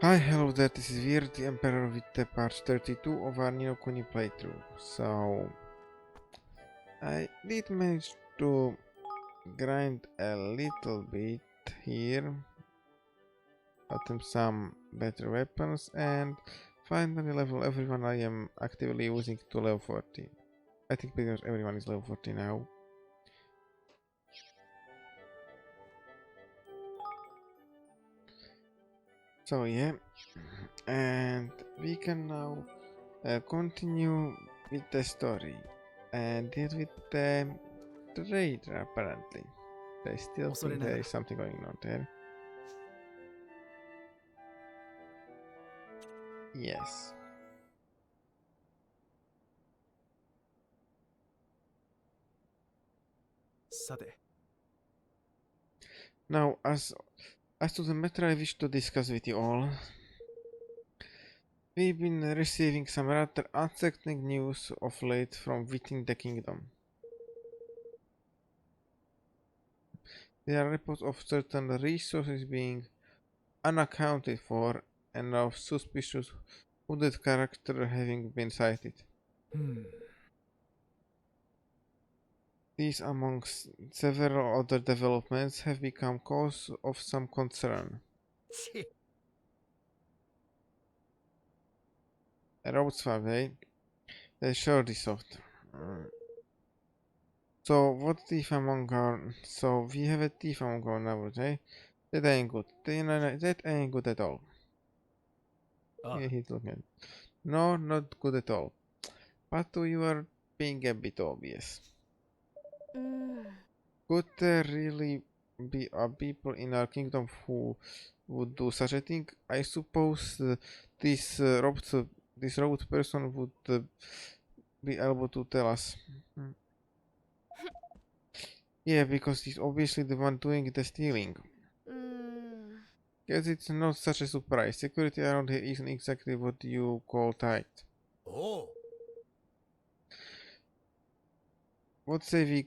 Hi, hello there, this is Weird, the Emperor with the part 32 of our new Kuni playthrough. So, I did manage to grind a little bit here, got some better weapons, and finally level everyone I am actively using to level 40. I think because everyone is level 40 now. So yeah, and we can now continue with the story and deal with the Traitor apparently. I still think there is something going on there. Yes. Now, as to the matter I wish to discuss with you all, we've been receiving some rather unsettling news of late from within the kingdom. There are reports of certain resources being unaccounted for and of suspicious hooded character having been sighted. These, amongst several other developments, have become cause of some concern. Roadsway, they sure this soft. So what thief among our so we have a thief among our neighbors, eh? That ain't good. That ain't good at all. Yeah, he's looking. No, not good at all. But you are being a bit obvious. Could there really be people in our kingdom who would do such a thing? I suppose this robot person would be able to tell us. Hmm. Yeah, because he's obviously the one doing the stealing. Guess it's not such a surprise. Security around here isn't exactly what you call tight. What say we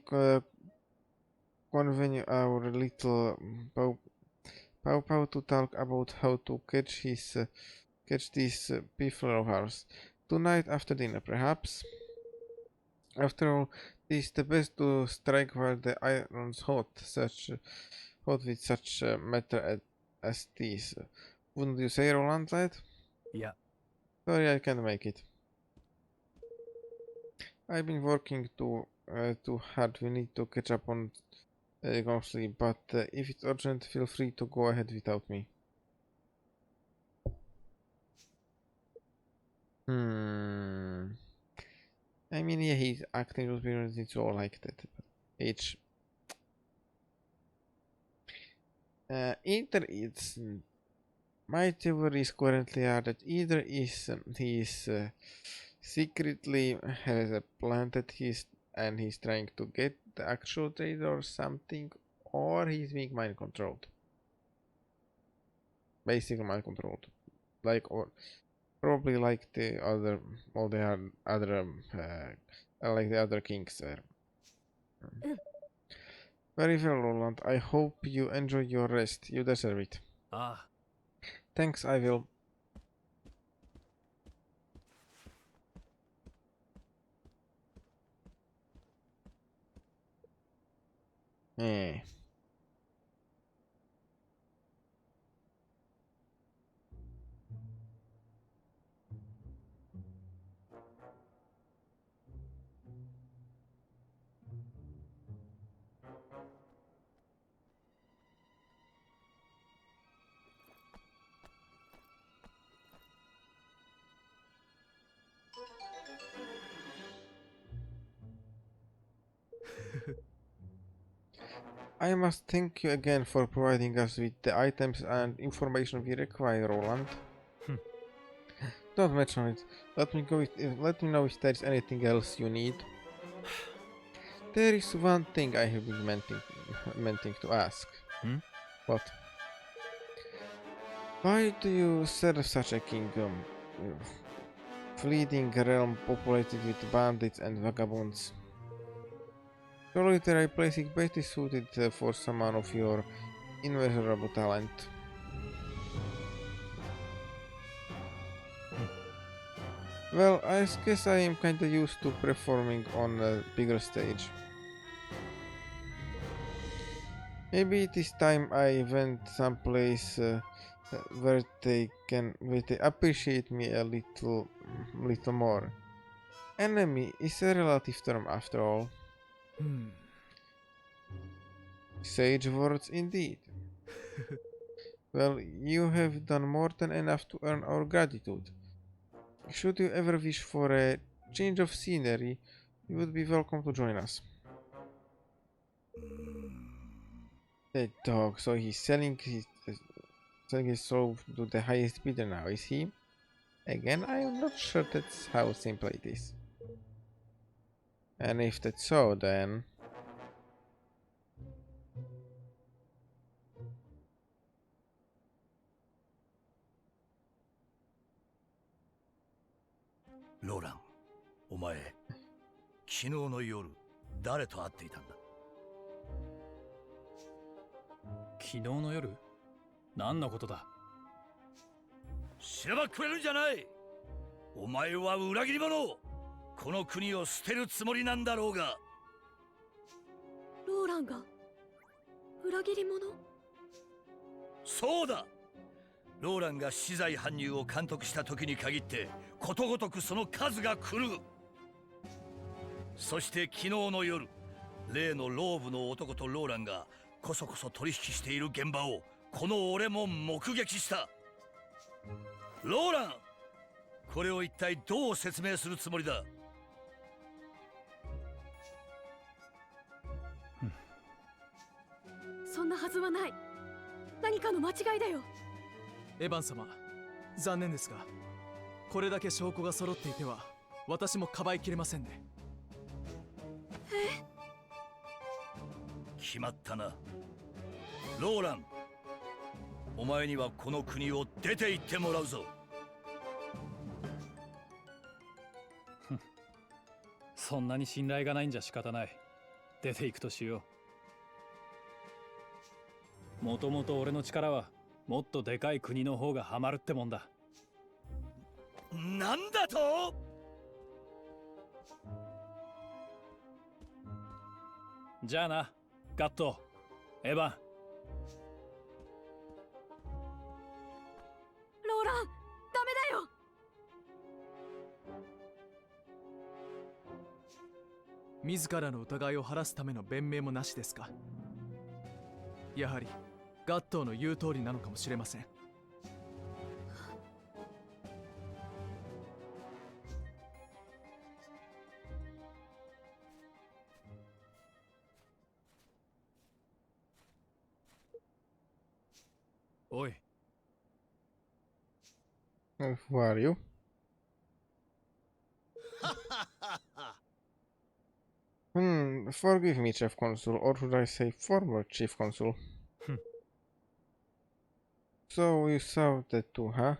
convene our little Pow Pow to talk about how to catch these people of ours. Tonight after dinner, perhaps? After all, this is the best to strike while the iron's hot with such matter as these. Wouldn't you say, Roland lad? Sorry, I can't make it. I've been working too hard. We need to catch up on ghostly, but if it's urgent, feel free to go ahead without me. Hmm. I mean, yeah, he's acting with appearance, it's all like that. But H. Either it's my theories currently are that either is he's secretly has a plan that he's trying to get the actual trader or something, or he's being mind controlled. Basically mind controlled, like or probably like the other all the other like the other kings there. Very well, Roland. I hope you enjoy your rest. You deserve it. Thanks, I will. Eh. I must thank you again for providing us with the items and information we require, Roland. Don't mention it. Let me know if there is anything else you need. There is one thing I have been meaning to ask. What? Why do you serve such a kingdom? Fleeting realm populated with bandits and vagabonds. Solitary place is better suited for someone of your immeasurable talent. Well, I guess I am kinda used to performing on a bigger stage. Maybe it is time I went someplace where they appreciate me a little more. Enemy is a relative term after all. Sage words indeed. Well, you have done more than enough to earn our gratitude. Should you ever wish for a change of scenery, you would be welcome to join us. The dog, so he's selling his soul to the highest bidder now, is he? Again, I am not sure that's how simple it is. And if that's so, then... Roland, お前、昨日の夜、誰と会っていたんだ？昨日の夜？何のことだ？知ればくれるんじゃない。お前は裏切り者。この国を捨てるつもりなんだろうが。ローランが裏切り者？そうだ。ローランが死罪搬入を監督した時に限ってことごとくその数が狂う。そして昨日の夜、例のローブの男とローランがこそこそ取引している現場をこの俺も目撃した。ローラン、これを一体どう説明するつもりだ？そんなはずはない。何かの間違いだよ。エヴァン様、残念ですが、これだけ証拠が揃っていては私もかばいきれませんね。決まったな。ローラン、お前にはこの国を出て行ってもらうぞ。そんなに信頼がないんじゃ仕方ない。出ていくとしよう。もともと俺の力はもっとでかい国の方がハマるってもんだ。なんだと？じゃあな、ガット、エヴァン。ローラン、ダメだよ。自らの疑いを晴らすための弁明もなしですか？やはりガットーの言う通りなのかもしれません。おい。Who are you? Forgive me, Chief Consul, or should I say former Chief Consul. So you saw that too, huh?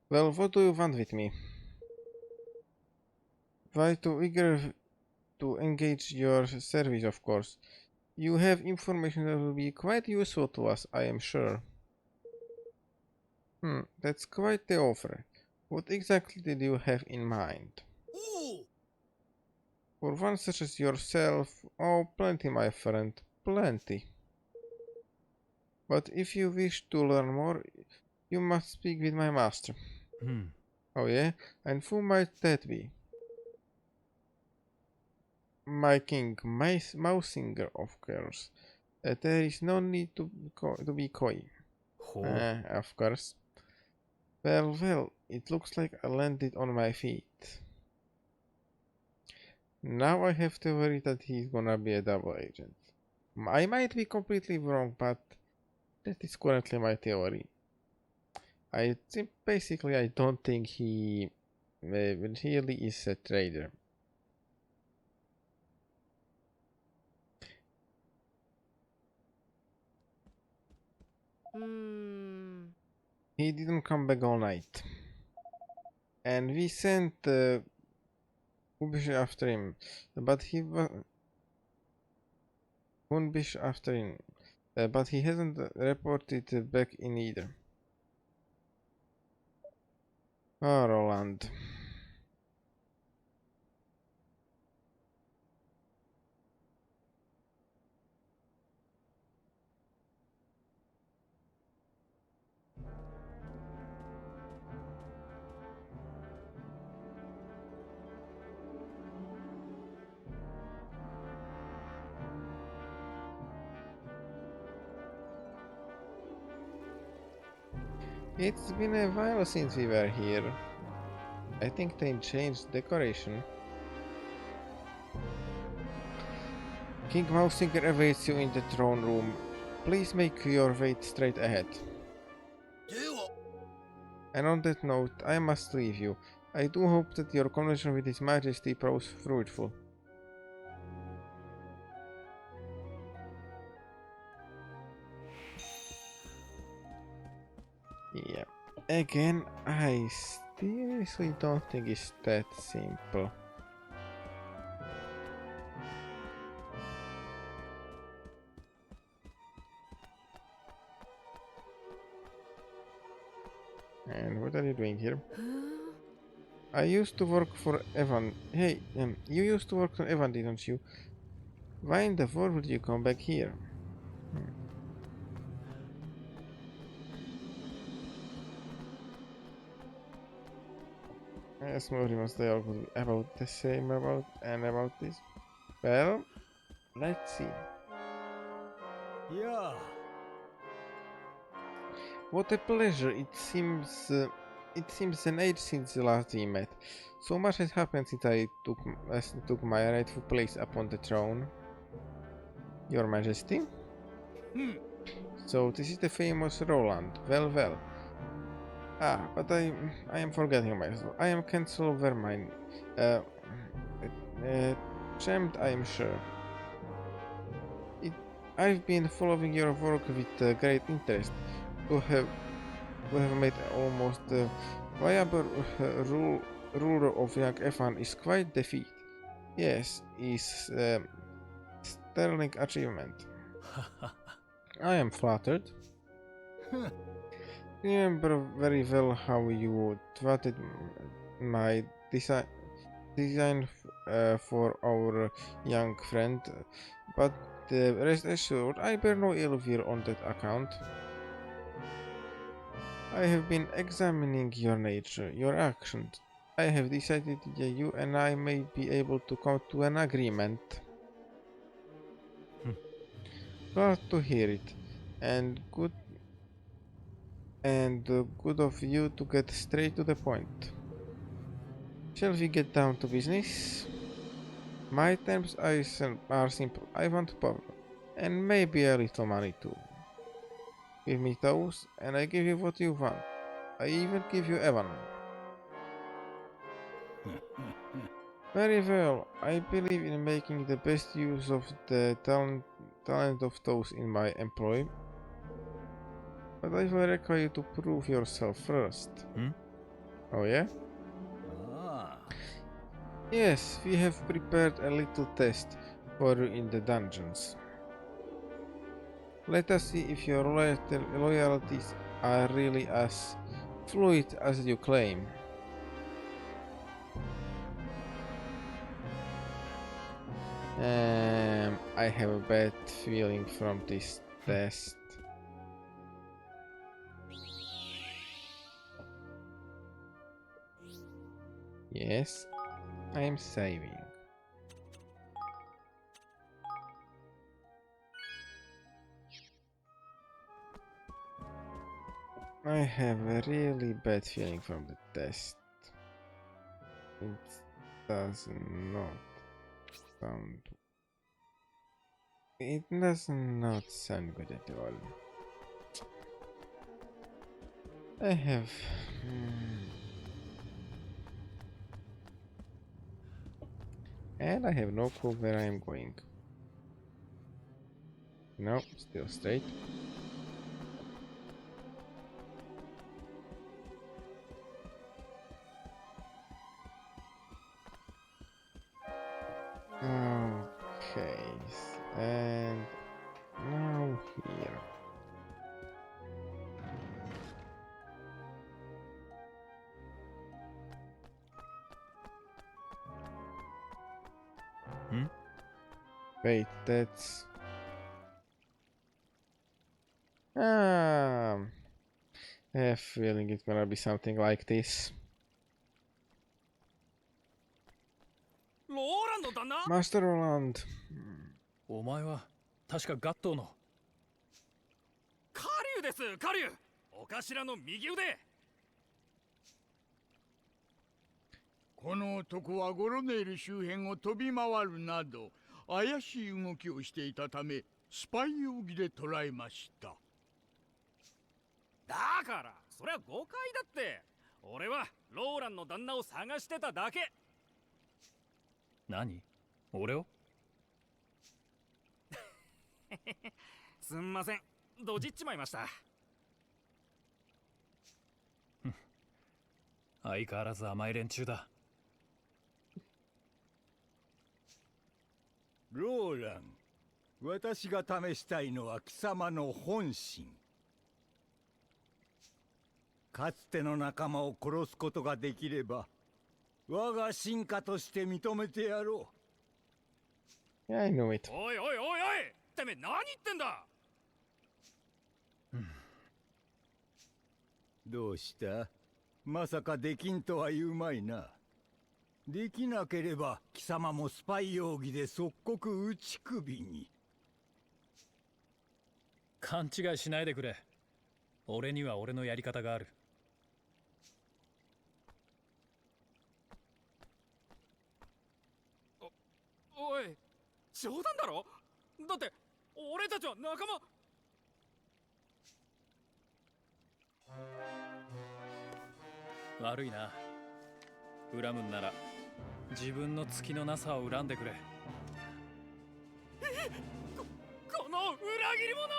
Well, what do you want with me? Why too eager to engage your service, of course. You have information that will be quite useful to us, I am sure. That's quite the offer. What exactly did you have in mind? For one such as yourself, oh, plenty, my friend, plenty. But if you wish to learn more, you must speak with my master. Oh yeah? And who might that be? My king, Mausinger, of course. There is no need to be coy. Of course. Well, it looks like I landed on my feet. Now I have to worry that he's gonna be a double agent. I might be completely wrong, but that is currently my theory. I think basically I don't think he really is a trader. He didn't come back all night. And we sent Ubish after him, but he was Unbish after him, but he hasn't reported back in either. Oh, Roland. It's been a while since we were here. I think they changed decoration. King Mousinger awaits you in the throne room. Please make your way straight ahead. では And on that note, I must leave you. I do hope that your conversation with His Majesty proves fruitful. Yeah. Again, I seriously don't think it's that simple. And what are you doing here? I used to work for Evan. Hey, you used to work for Evan, didn't you? Why in the world would you come back here? Yes, Morimas, they all could be about the same about this. Well, let's see. いや What a pleasure! It seems an age since the last we met. So much has happened since I took my rightful place upon the throne. Your Majesty. So this is the famous Roland. Well, well. Ah, but I am forgetting myself. I am Cancel Vermine. Charmed, I am sure. I've been following your work with great interest. To have made almost viable ruler of young Evan is quite the feat. Yes, is sterling achievement. I am flattered. Remember very well how you thwarted my design for our young friend, but rest assured, I bear no ill will on that account. I have been examining your nature, your actions. I have decided that you and I may be able to come to an agreement. Glad to hear it, and good of you to get straight to the point. Shall we get down to business? My terms are simple. I want power, and maybe a little money too. Give me those, and I give you what you want. I even give you Evan. Very well. I believe in making the best use of the talent of those in my employ. But I will require you to prove yourself first. Oh yeah? Yes, we have prepared a little test for you in the dungeons. Let us see if your loyalties are really as fluid as you claim. I have a bad feeling from this test. Yes, I am saving. I have a really bad feeling from the test. It does not sound. It does not sound good at all. I have. And I have no clue where I am going. No, still straight. Okay, and now here. Wait, that's... I have a feeling it's gonna be something like this. ローランドだな。 Master Roland. お前は確かガットーの。カリュウです、カリュウ。お頭の右腕。この男はゴロネール周辺を飛び回るなど怪しい動きをしていたためスパイ容疑で捕らえました。だからそれは誤解だって。俺はローランの旦那を探してただけ。何？俺を？すんません、ドジっちまいました。相変わらず甘い連中だ。ローラン、私が試したいのは貴様の本心。かつての仲間を殺すことができれば我が進化として認めてやろ Yeah, I know it. おいおいおいおい、てめえ何言ってんだ。う。どうした？まさかできんとは言うまいな。できなければ貴様もスパイ容疑で即刻打ち首に。勘違いしないでくれ。俺には俺のやり方がある。おい、冗談だろ。だって俺たちは仲間。悪いな。恨むんなら自分の月のなさを恨んでくれ。この裏切り者。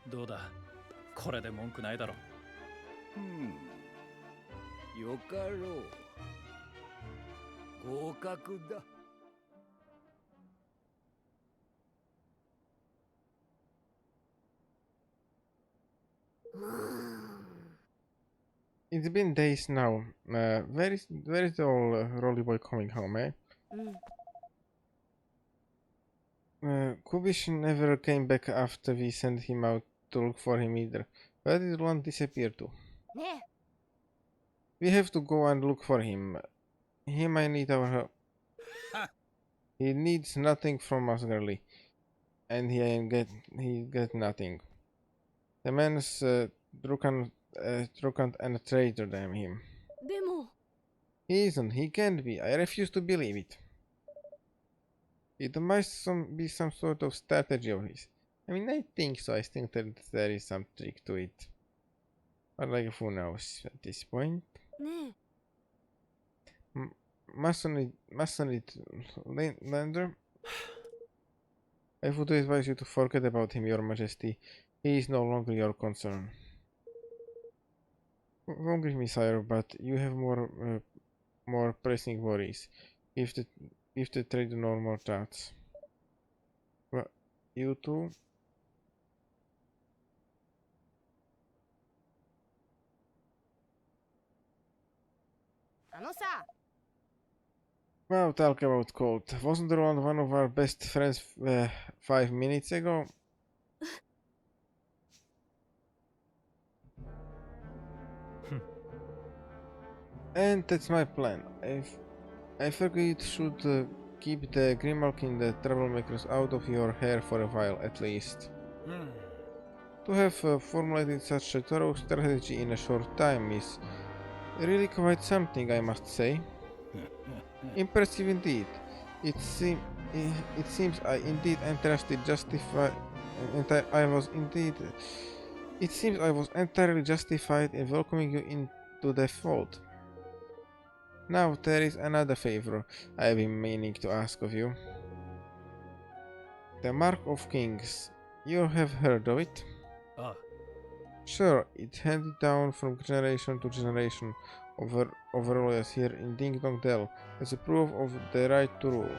どうだ、これで文句ないだろ。よかろう。合格だ。It's been days now. Where is the old Rolly boy coming home, eh? うん。Kubish never came back after we sent him out to look for him either. Where did Roland disappear to? ね We have to go and look for him. He might need our help. He needs nothing from us, girlie. And he get nothing. The man's drunken and traitor, damn him. え。でも、 He isn't. He can't be. I refuse to believe it. It must be some sort of strategy of his. I mean, I think so. I think that there is some trick to it. But like, who knows at this point? ねえ。 Mustn't it, Lander? I would advise you to forget about him, Your Majesty. He is no longer your concern. Forgive me, sire, but you have more pressing worries. If the trade normal chats. Well, you too? Well, talk about cold. Wasn't Roland one of our best friends 5 minutes ago? And that's my plan. I figured you should keep the Grimalkin the troublemakers out of your hair for a while at least. To have formulated such a thorough strategy in a short time is really quite something, I must say. Impressive indeed. It seems I indeed entirely justified. It seems I was entirely justified in welcoming you into the fold. Now there is another favor I have been meaning to ask of you. The Mark of Kings. You have heard of it? Ah, Sure, it's handed down from generation to generation over rulers here in Ding Dong Dell as a proof of the right to rule.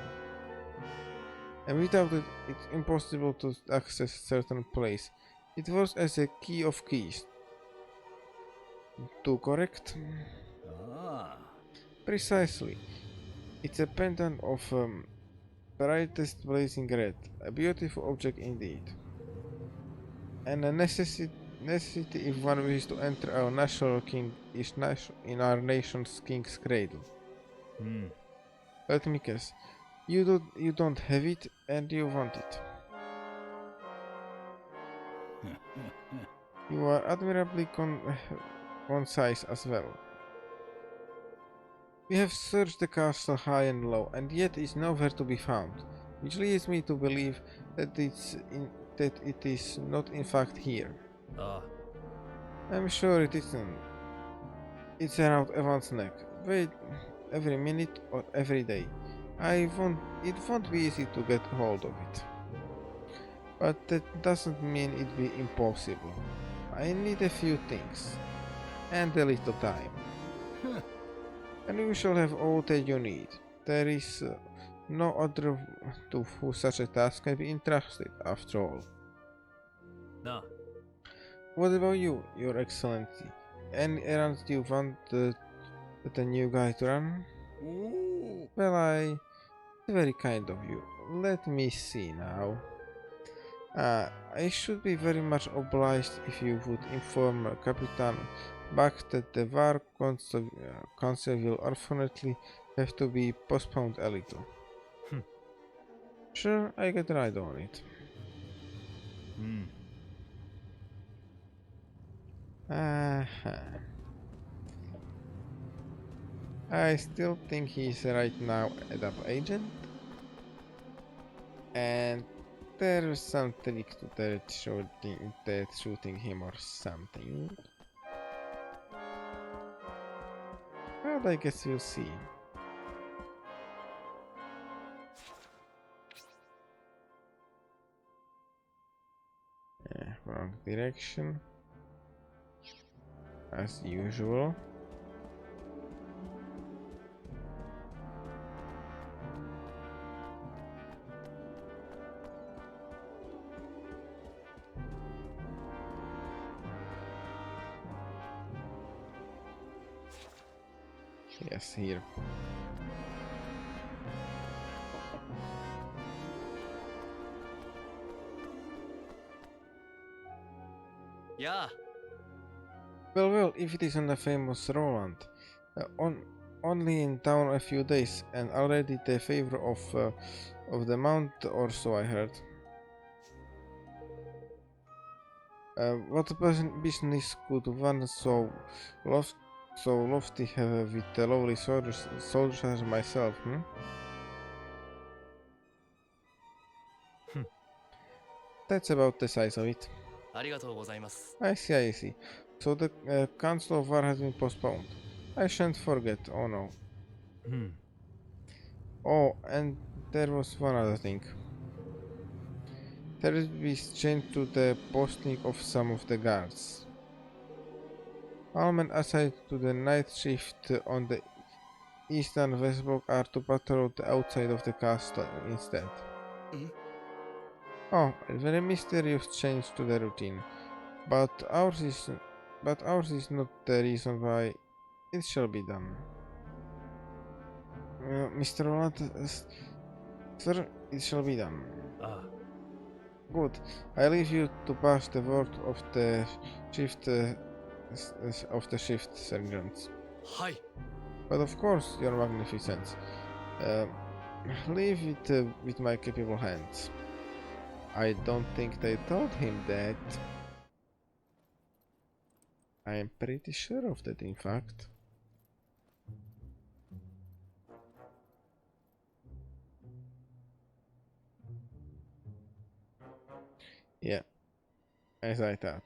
And without it, it's impossible to access certain place. It was as a key of keys. To correct? Precisely. It's a pendant of brightest blazing red. A beautiful object indeed. And a necessity if one wishes to enter our national king in our nation's king's cradle. Let me guess. You don't have it, and you want it. You are admirably concise as well. We have searched the castle high and low, and yet is nowhere to be found, which leads me to believe that it is not in fact here. あ I'm sure it isn't. It's around Evan's neck. Wait, every minute or every day. It won't be easy to get hold of it. But that doesn't mean it be impossible. I need a few things. And a little time. And you shall have all that you need. There is no other to whom such a task can be entrusted, after all. なあ What about you, Your Excellency? Any errands you want the new guy to run? おお Well, very kind of you. Let me see now. I should be very much obliged if you would inform Capitan Bach that the war council will unfortunately have to be postponed a little. Sure, I get right on it. うん I still think he's right now a double agent. And there's some trick to that shooting him or something. But I guess you'll see. Wrong direction. As usual. Yes, here. Yeah. Well, if it isn't the famous Roland. Only in town a few days, and already the favor of the mount or so I heard. What business could one so lofty have with the lovely soldiers as myself, hmm? That's about the size of it. ありがとうございます I see. So the Council of War has been postponed. I shan't forget, oh no. うん Oh, and there was one other thing. There will be change to the posting of some of the guards. All men assigned to the night shift on the eastern west block are to patrol the outside of the castle instead. Oh, a very mysterious change to the routine. But ours is not the reason why it shall be done. Mr. Roland, sir, it shall be done. あ Good. I leave you to pass the word of the shift sergeants. はい But of course, Your Magnificence, leave it with my capable hands. I don't think they told him that. I am pretty sure of that, in fact. Yeah, as I thought.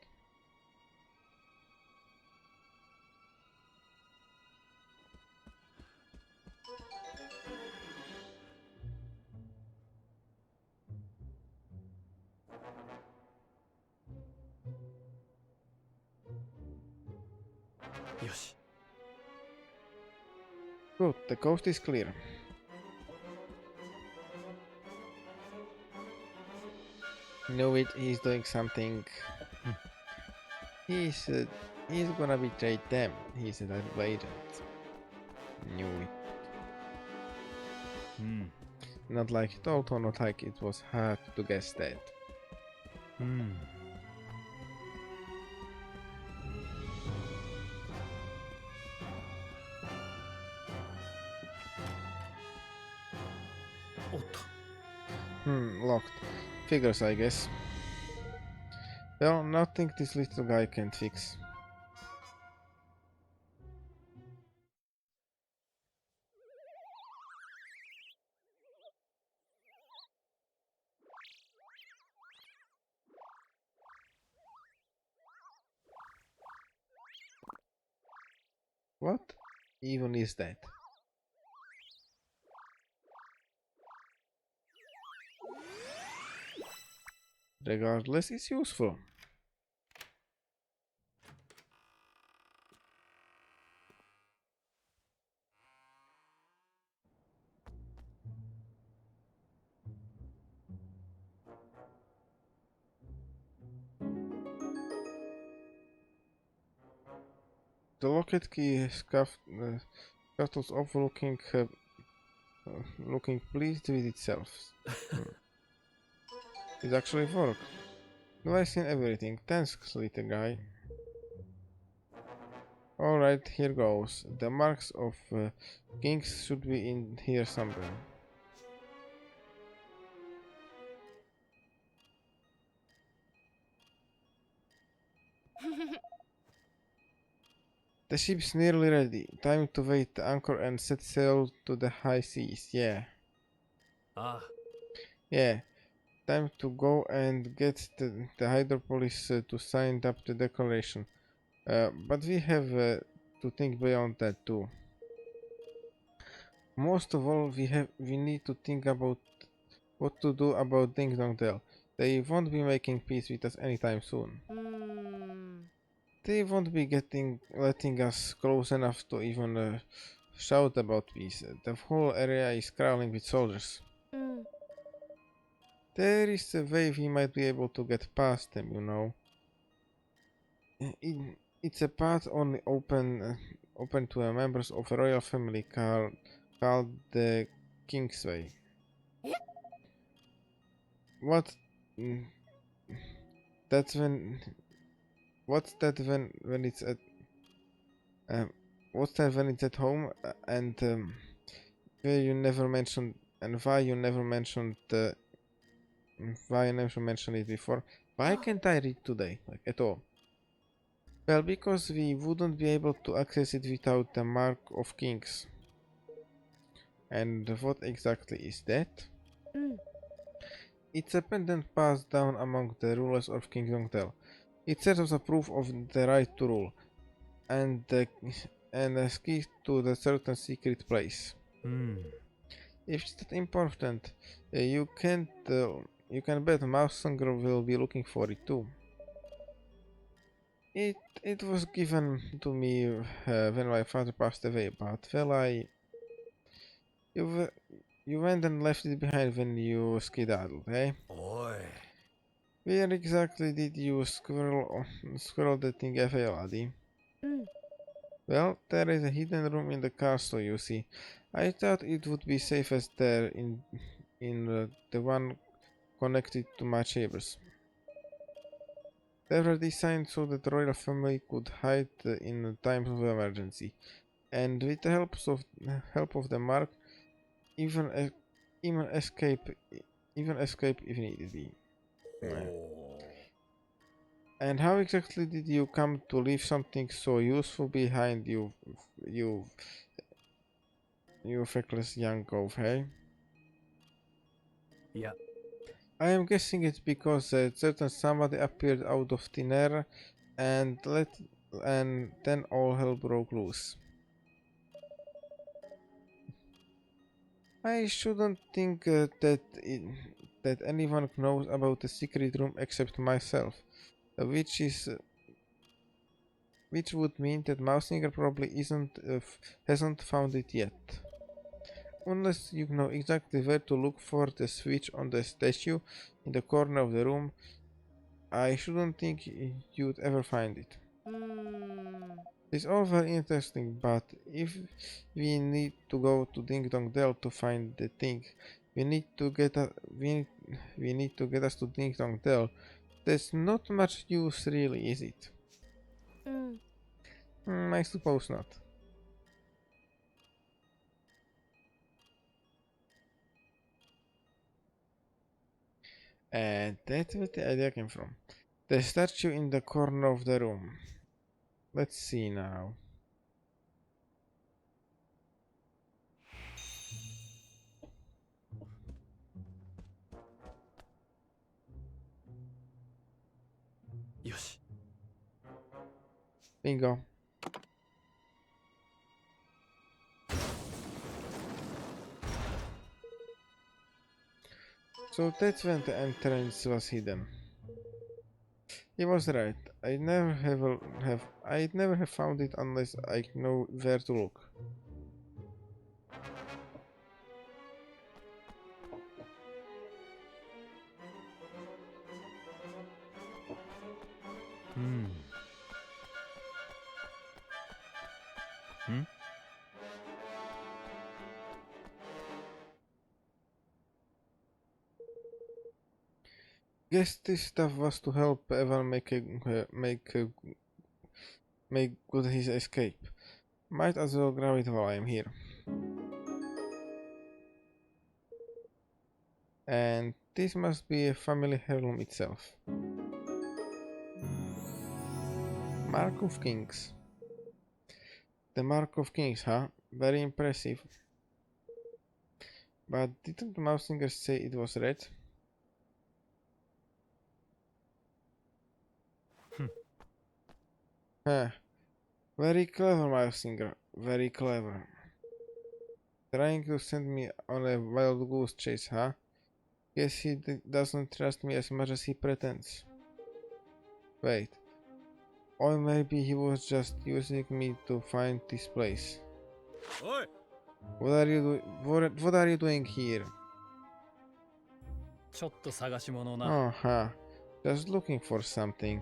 Yoshi. Good, the coast is clear. Knew it, he's doing something. He's gonna betray them. He's a double agent. Knew it. うん Not like it all, not like it was hard to guess that. うん お Locked. Figures, I guess. Well, nothing this little guy can't fix. What even is that? Regardless, it's useful. The locket key scuttles off looking pleased with itself. It actually worked. No, I seen everything. Thanks, little guy. Alright, here goes. The marks of kings should be in here somewhere. The ship's nearly ready. Time to wait the anchor and set sail to the high seas. Yeah.ああ、Yeah. Time to go and get the Hydropolis to sign up the declaration. But we have to think beyond that too. Most of all, we need to think about what to do about Ding Dong Dell. They won't be making peace with us anytime soon. They won't be letting us close enough to even shout about peace. The whole area is crawling with soldiers. There is a way we might be able to get past them, you know. It's a path only open to members of a royal family called the Kingsway. What? That's when. What's that when it's at? What's that when it's at home? And where you never mentioned and why you never mentioned why I never mentioned it before? Why can't I read today, like at all? Well, because we wouldn't be able to access it without the Mark of Kings. And what exactly is that? It's a pendant passed down among the rulers of Kingdom Dell. It serves as a proof of the right to rule, and a key to the certain secret place. うん。If it's that important, you can bet Mausanger will be looking for it too. It was given to me when my father passed away, but well, you went and left it behind when you skedaddled, eh? おい Where exactly did you squirrel the thing away, laddie? Well, there is a hidden room in the castle, you see. I thought it would be safest there in the one connected to my chambers. They were designed so that the royal family could hide in times of emergency, and with the help of the mark, even even escape if needed be. And how exactly did you come to leave something so useful behind you, you feckless young cove, hey? いや、 I am guessing it's because a certain somebody appeared out of thin air and then all hell broke loose. I shouldn't think that anyone knows about the secret room except myself, which would mean that Mausinger probably hasn't found it yet. Unless you know exactly where to look for the switch on the statue in the corner of the room, I shouldn't think you'd ever find it. It's all very interesting, but if we need to go to Ding Dong Dell to find the thing, we need to get us to Ding Dong Dell. There's not much use, really, is it? I suppose not. And that's where the idea came from. The statue in the corner of the room. Let's see now. Yoshi. Bingo. So that's when the entrance was hidden. He was right. I'd never have found it unless I know where to look. Guess this stuff was to help Evan make good his escape. Might as well grab it while I'm here. And this must be a family heirloom itself. Mark of Kings. The Mark of Kings, huh? Very impressive. But didn't Mausinger say it was red? Huh. Very clever, Mausinger. Very clever. Trying to send me on a wild goose chase, huh? Guess he doesn't trust me as much as he pretends. Wait. Or maybe he was just using me to find this place. Oi! What are you doing here? ちょっと探し物をな。 Oh, huh. Just looking for something.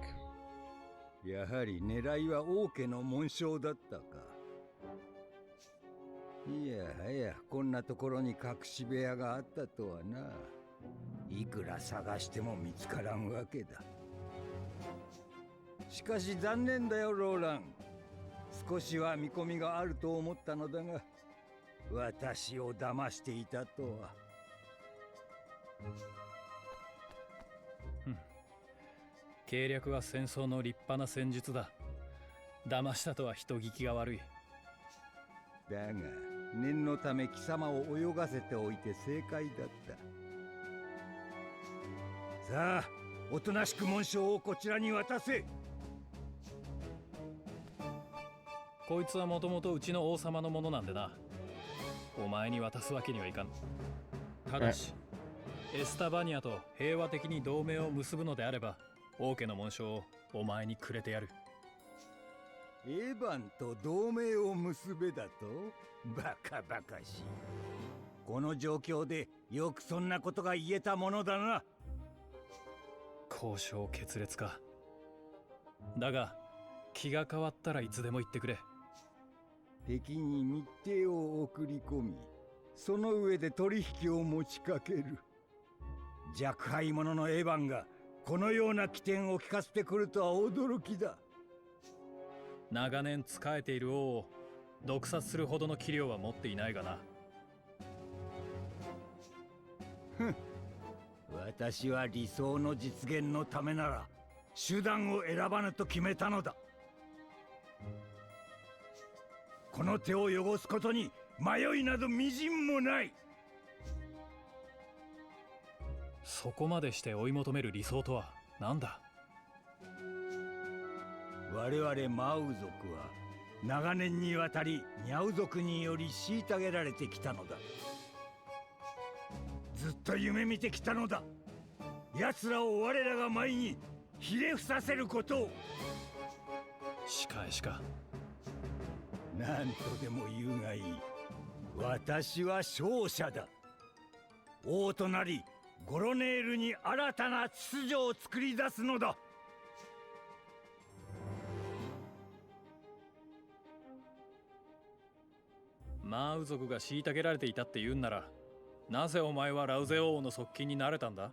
やはり狙いは王家の紋章だったか。いやはや、こんなところに隠し部屋があったとはな。いくら探しても見つからんわけだ。しかし残念だよ、ローラン。少しは見込みがあると思ったのだが、私を騙していたとは。計略は戦争の立派な戦術だ。騙したとは人聞きが悪い。だが、念のため貴様を泳がせておいて正解だった。さあ、おとなしく紋章をこちらに渡せ。こいつはもともとうちの王様のものなんでな。お前に渡すわけにはいかん。ただし、エスタバニアと平和的に同盟を結ぶのであれば、王家の紋章をお前にくれてやる。エヴァンと同盟を結べだと？バカバカしい。この状況でよくそんなことが言えたものだな。交渉決裂か。だが気が変わったらいつでも言ってくれ。敵に密偵を送り込み、その上で取引を持ちかける。若輩者のエヴァンがこのような起点を聞かせてくるとは驚きだ。長年仕えている王を毒殺するほどの器量は持っていないがな。私は理想の実現のためなら手段を選ばぬと決めたのだ。この手を汚すことに迷いなどみじんもない。そこまでして追い求める理想とは何だ？我々マウ族は長年にわたりニャウ族により虐げられてきたのだ。ずっと夢見てきたのだ。奴らを我らが前にひれ伏させることを。仕返しか。何とでも言うがいい。私は勝者だ。王となりゴロネールに新たな秩序を作り出すのだ。マウ族が虐げられていたって言うんなら、なぜお前はラウゼ王の側近になれたんだ？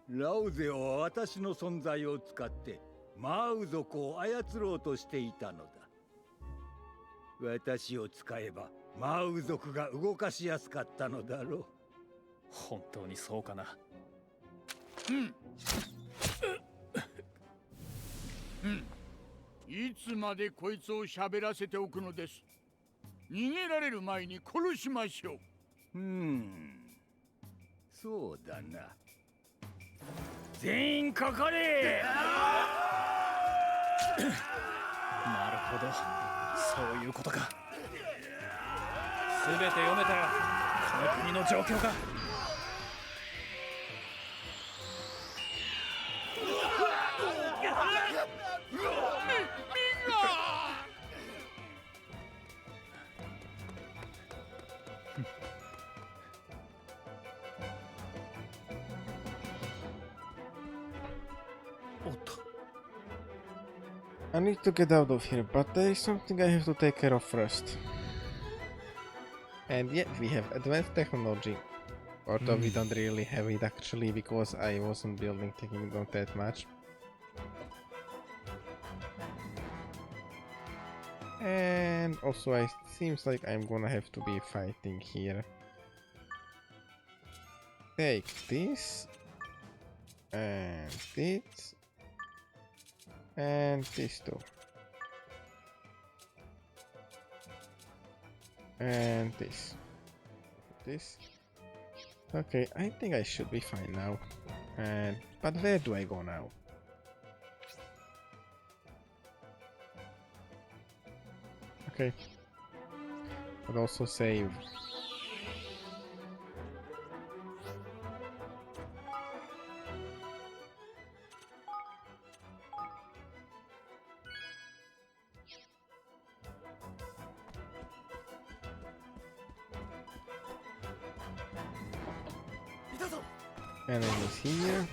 ラウゼオは私の存在を使ってマウ族を操ろうとしていたのだ。私を使えばマウ族が動かしやすかったのだろう。本当にそうかな。いつまでこいつを喋らせておくのです。逃げられる前に殺しましょう。そうだな。全員かかれ。なるほど、そういうことか。全て読めたよ、この国の状況が。おっと。I need to get out of here, but there is something I have to take care of first. And yet we have advanced technology. Although we don't really have it actually because I wasn't building taking not that much. And also it seems like I'm gonna have to be fighting here. Take this. And this. And this too. And this. This. Okay, I think I should be fine now. And but where do I go now? Okay. But also save. Enemies here.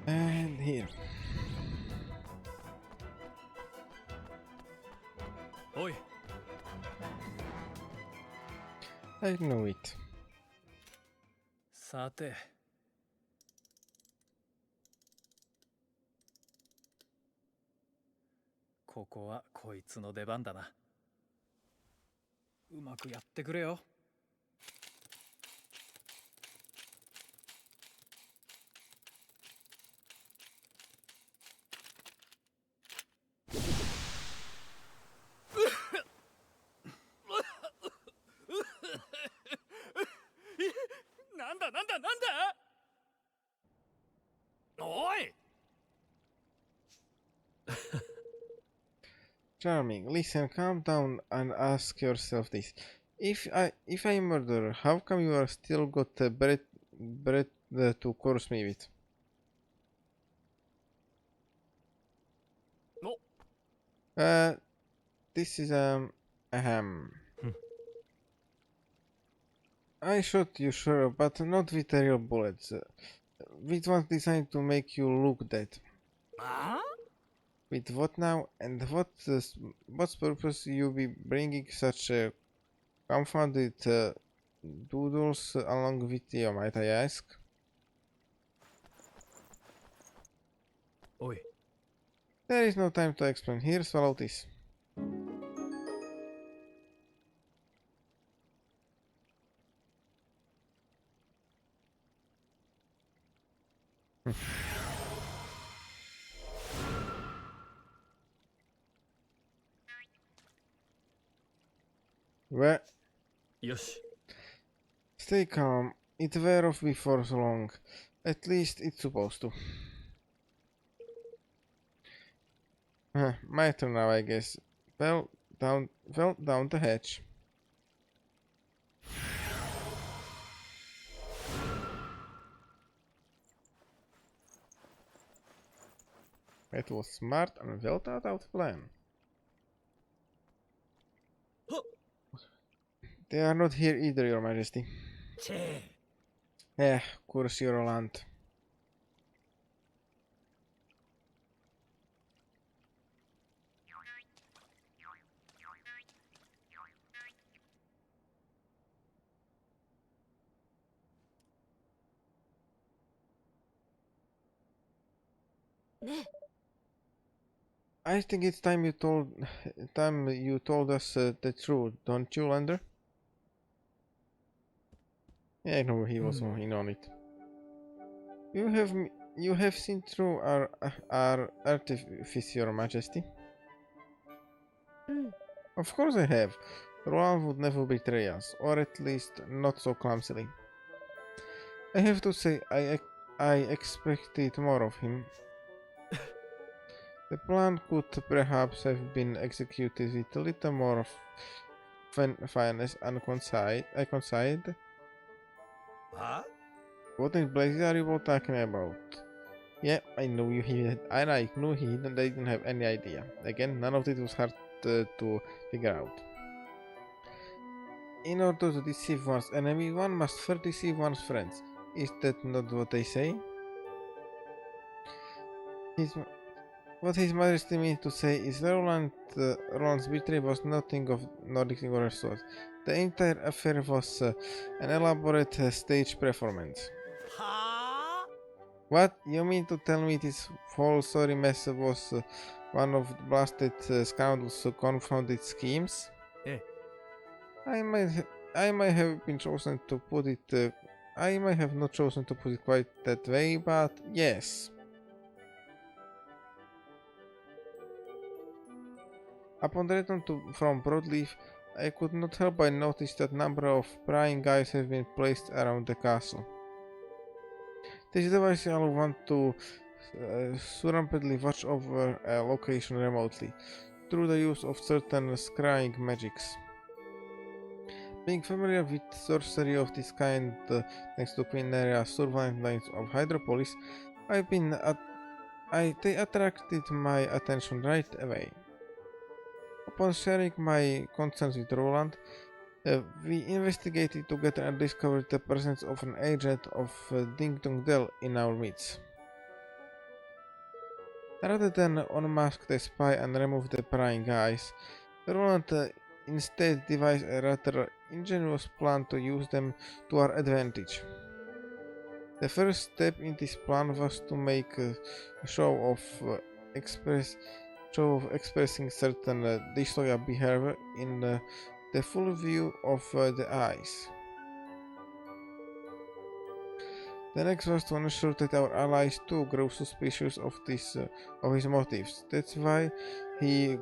And here. おい、 I know it. さて。ここはこいつの出番だな。うまくやってくれよ。なんだなんだなんだ。おい Charming. Listen, calm down and ask yourself this. If I murder, how come you are still got the breath to curse me with? No. This is ahem. I shot you, sure, but not with the real bullets. With one designed to make you look dead. Huh? With what now? And what's purpose you be bringing such confounded doodles along with you, might I ask? おい There is no time to explain. Here, swallow this. Well, よし stay calm. It wear off before so long. At least it's supposed to. My turn now, I guess. Well down the hatch. It was smart and well thought out plan. They are not here either, Your Majesty. Curse your land. I think it's time you told us the truth, don't you, Lander? Yeah, I know he was in on it. You have seen through our artifice, Your Majesty. Of course I have. Roland would never betray us, or at least not so clumsily. I have to say, I expected more of him. The plan could perhaps have been executed with a little more finesse and concise. Huh? What in blazes are you all talking about? Yeah, I knew you didn't, and I knew they didn't have any idea. Again, none of it was hard to figure out. In order to deceive one's enemy, one must first deceive one's friends. Is that not what they say? What His Majesty means to say is Roland's betrayal was nothing of Nordic or sort. The entire affair was an elaborate stage performance. Huh? What? You mean to tell me this whole sorry mess was one of the blasted scoundrels' confounded schemes? Eh. I might have been chosen to put it. I might have not chosen to put it quite that way, but yes. Upon return from Broadleaf, I could not help but notice that number of prying eyes have been placed around the castle. This device allow one to surroundedly watch over a location remotely, through the use of certain scrying magics. Being familiar with sorcery of this kind, thanks to Queen Neria's surveillance lines of Hydropolis, they attracted my attention right away. Upon sharing my concerns with Roland, we investigated together and discovered the presence of an agent of Ding Dong Dell in our midst. Rather than unmask the spy and remove the prying eyes, Roland instead devised a rather ingenious plan to use them to our advantage. The first step in this plan was to make a show of expressing certain disloyal behavior in the full view of the eyes. The next was to ensure that our allies too grew suspicious of his motives. That's why he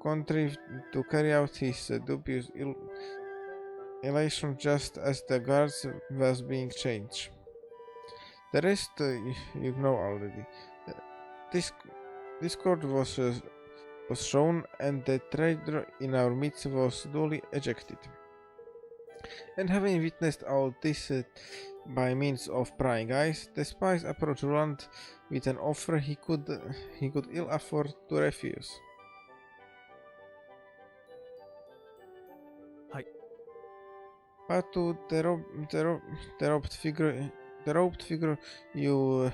contrived to carry out his dubious elation just as the guards was being changed. The rest you know already. Discord was was shown, and the traitor in our midst was duly ejected. And having witnessed all this by means of prying eyes, the spies approached Roland with an offer he could ill afford to refuse. Hi. But to the robed figure you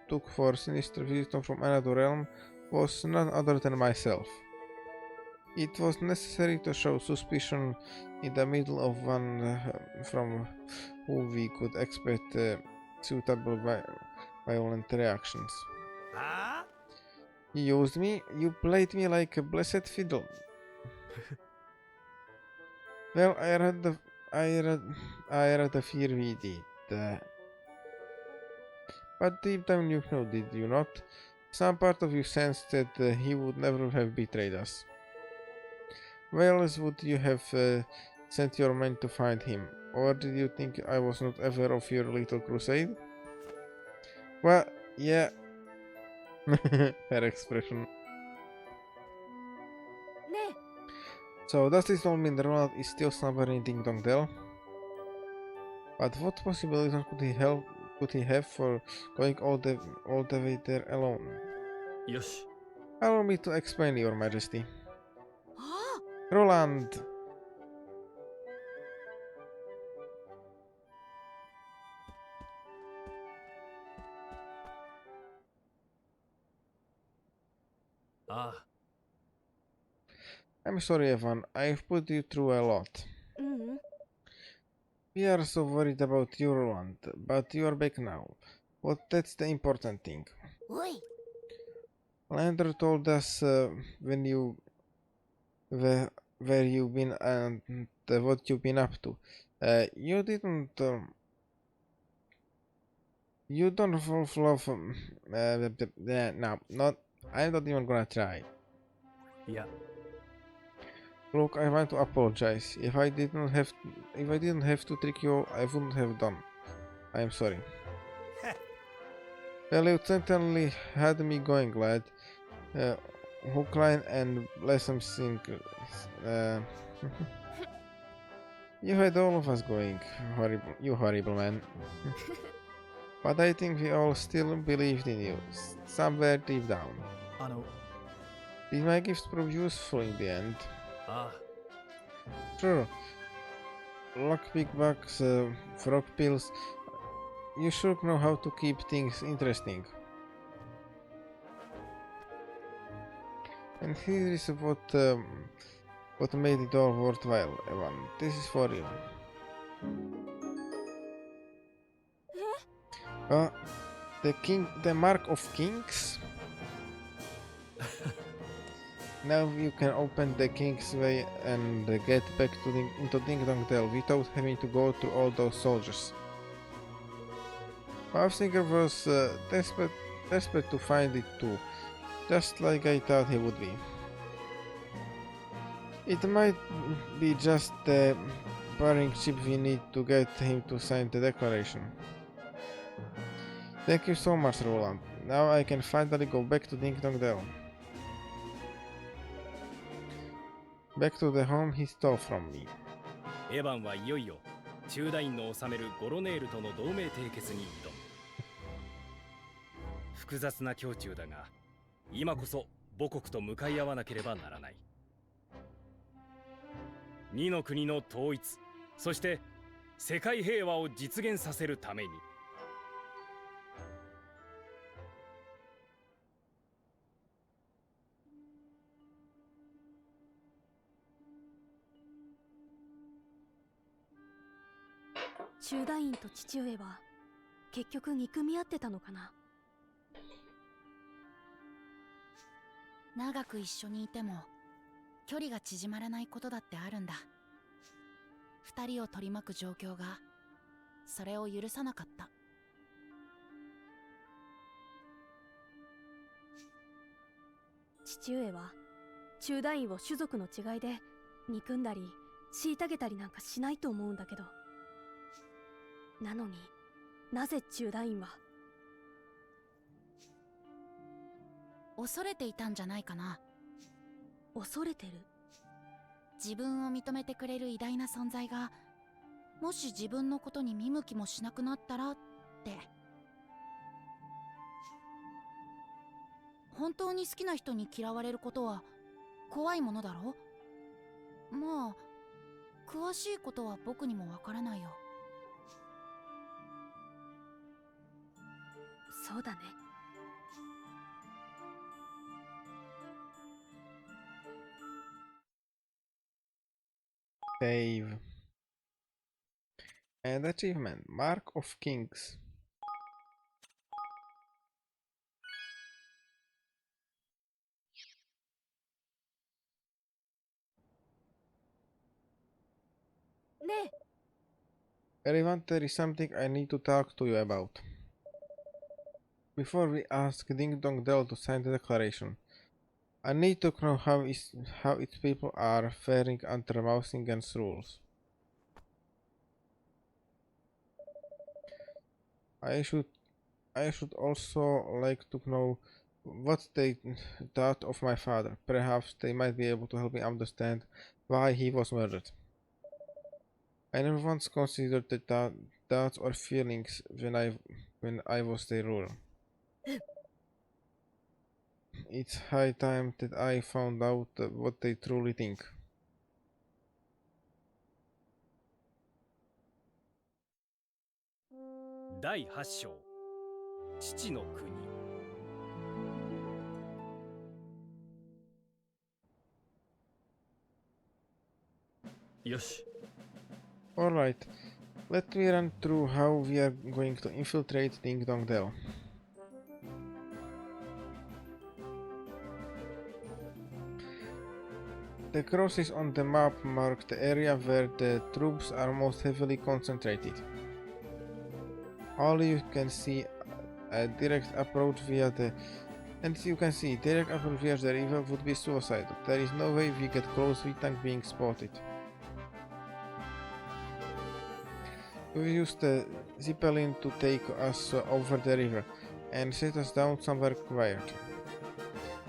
took for sinister visitor from another realm was none other than myself. It was necessary to show suspicion in the middle of one from whom we could expect suitable violent reactions. Ah? You used me, you played me like a blessed fiddle. Well, I rather fear we did. But deep down you know, did you not? Some part of you sensed that he would never have betrayed us. Where else would you have sent your men to find him? Or did you think I was not aware of your little crusade? Well, yeah. Her expression. ね So does this all mean that Ronald is still somewhere in Ding Dong Dell? But what possible reason could he have for going all the way there alone? よし。 Allow me to explain, Your Majesty. えあ Roland! I'm sorry, Evan. I've put you through a lot. ううん We are so worried about you, Roland, but you are back now. That's the important thing. おい Lander told us where you've been and what you've been up to. You didn't. You don't fall off. No, not. I'm not even gonna try. いや、 Look, I want to apologize. If I didn't have to trick you, I wouldn't have done. I'm sorry. Well, you certainly had me going, lad. Hook, line, and blossom sink. You had all of us going, you horrible man. But I think we all still believed in you, somewhere deep down. あの、 Did my gifts prove useful in the end? あ Sure. Lockpick bugs, frog pills. You sure know how to keep things interesting. And here is what made it all worthwhile, Evan. This is for you. The mark of kings. Now you can open the King's Way and get back into Ding Dong Dell without having to go through all those soldiers. Mouthsinger was desperate to find it too, just like I thought he would be. It might be just the barring chip we need to get him to sign the declaration. Thank you so much, Roland. Now I can finally go back to Ding Dong Dell. Back to the home he stole from me. エヴァンはいよいよチューダインの治めるゴロネールとの同盟締結に挑む。複雑な胸中だが、今こそ母国と向かい合わなければならない。二の国の統一、そして世界平和を実現させるために。チューダインと父上は結局憎み合ってたのかな。長く一緒にいても距離が縮まらないことだってあるんだ。二人を取り巻く状況がそれを許さなかった。父上はチューダインを種族の違いで憎んだり虐げたりなんかしないと思うんだけど、なのになぜチューダインは。恐れていたんじゃないかな。恐れてる？自分を認めてくれる偉大な存在がもし自分のことに見向きもしなくなったらって。本当に好きな人に嫌われることは怖いものだろ。まあ詳しいことは僕にもわからないよ。そうだね。Save. And achievement. Mark of Kings.ねRevenant, there is something I need to talk to you about. Before we ask Ding Dong Dell to sign the declaration, I need to know how its people are faring under Mousingen's rules. I should also like to know what they thought of my father. Perhaps they might be able to help me understand why he was murdered. I never once considered the thoughts or feelings when I was their ruler. It's high time that I found out what they truly think. 第8章父の国。よし。 Alright, let me run through how we are going to infiltrate Ding Dong Dell. The crosses on the map mark the area where the troops are most heavily concentrated. All you can see a direct approach via the river would be suicidal. There is no way we get close without being spotted. We use the Zeppelin to take us over the river and set us down somewhere quiet.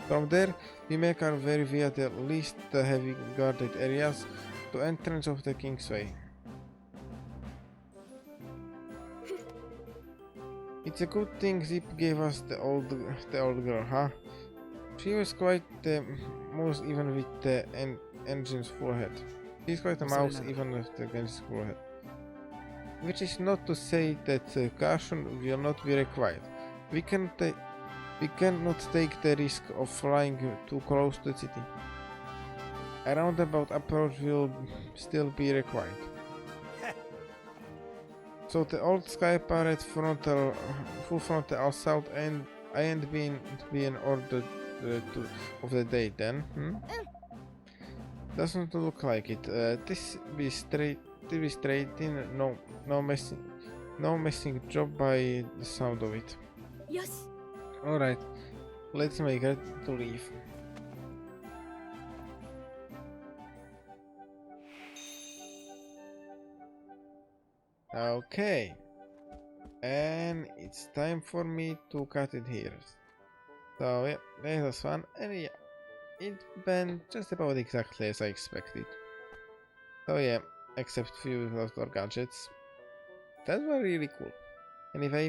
From there, we make our way via the least heavy guarded areas to entrance of the Kingsway. It's a good thing Zip gave us the old girl, huh? She was quite the mouse even with the engine's full head. She's quite a mouse even with the engine's full head. Which is not to say that caution will not be required. We cannot take the risk of flying too close to the city. A roundabout approach will still be required. So the old Sky Pirate full frontal assault ain't being ordered of the day then, Doesn't look like it. This be straight in, no messing job by the sound of it. よし。 Alright, let's make it to leave. Okay, and it's time for me to cut it here. So yeah, that was fun, and yeah, it went just about exactly as I expected. So yeah, except few of our gadgets that were really cool. Anyway,